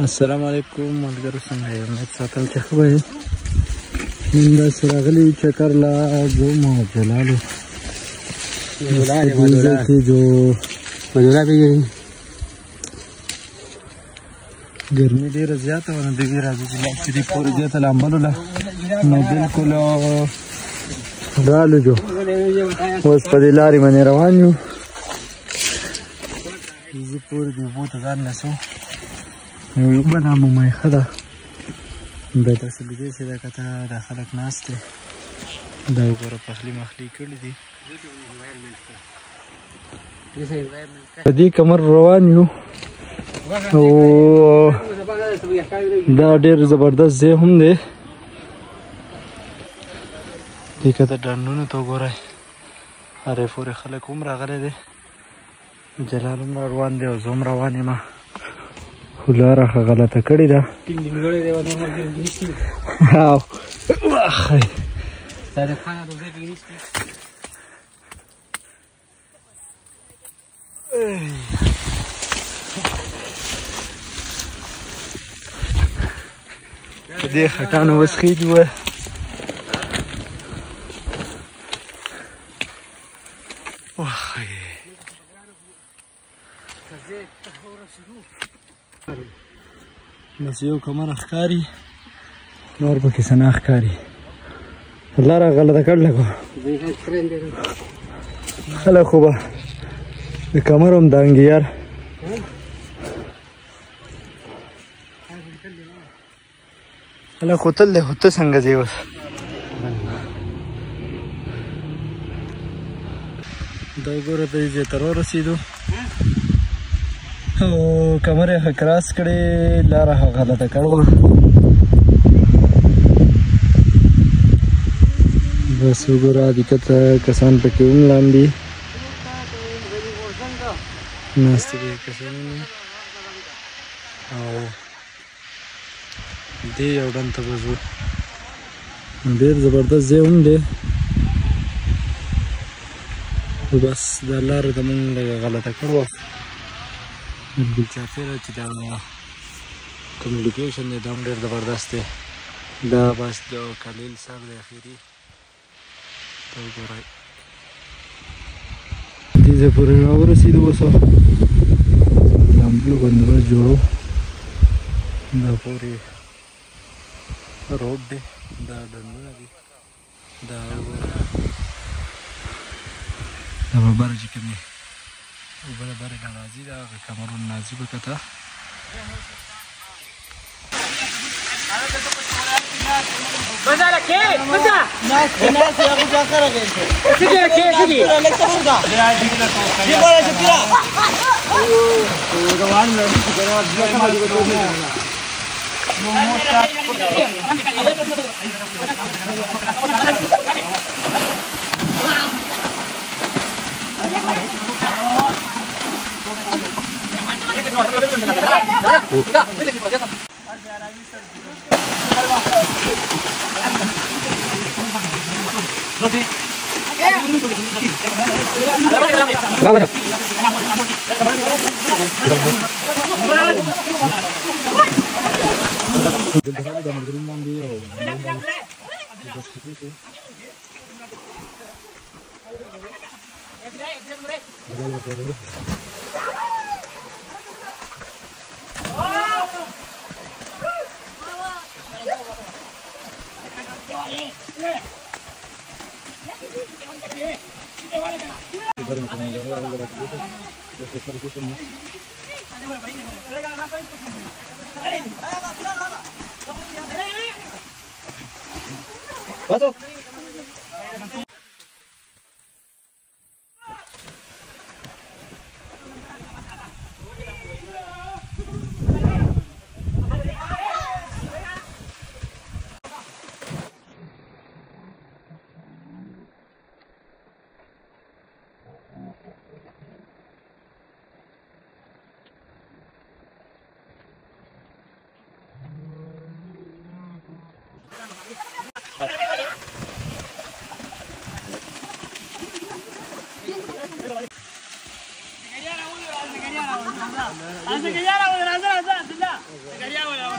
السلام علیکم ملګرو، څنګه یې؟ امید ساتم چې ښه به یې. نن داسې راغلي یو چکر لا ګوم او جلالو کې جو مدولا پیژني. ګرمي ډېره زیاته وه، نو دوی راځي چې لاکچري پورې دې ته لامبلو له نو بلکل رالو جو. اوس په دې لارې باندې روان یو. زه پورې د اوبو ته ځان رسوم. یو اوبه نامومۍ ښه ده، دا تاسو لیدی شئ. دا کته دا خلک ناست دی، دا وګوره پخلي مخلي کړي دي. په دې کمر روان یو او دا ډېر زبردست ځای هم دی. دې کته ډنډونو ته وګورئ، هرې پورې خلک هم راغلی دی. جلال هم روان دی او زه هم روان یم. خو لاره ښه غلطه کړې ده. په دې خټانو وسخېږي وه. بس یو کمره ښکاري، نور پکې څه نه ښکاري. لاره غلطه کړله خو خلک خو به د کمر هم دانګي یار. خلک خو تل دی، خو ته څنګه ځې اوس؟ دا وګوره دې ځای ته راورسېدو او کمر یې ښه کراس کړې، لاره ښه غلطه کړې وه. بس وګوره دقته کسان پکې هم لاندې ناستې دي کسانونه. او دې یو ډنډ ته به ځو، ډېر زبردست ځای هم دی. خو بس دا لاره ته مونږ لږه غلطه کړې وه. بلکل چاپېره چې دا کمیونیکیشن دی دا هم ډېر زبردست دی. دا بس د کلیل سر دی اخري ته وګورئ. دې ځای پورې راورسېدو. اوس لامبلو بندوبست جوړو. دا پورې روډ دی، دا ډنډونه دي، دا وګوره دا به بره چې کومې اوبه د برې نه راځي، دا هغه کمرونه راځي به کته.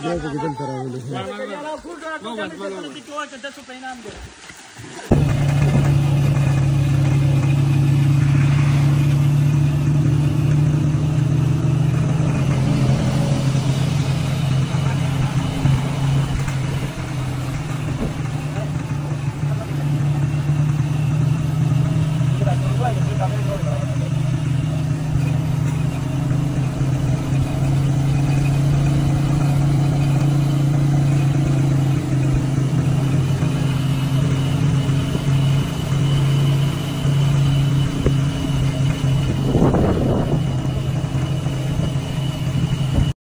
دغه کې دلته راغلي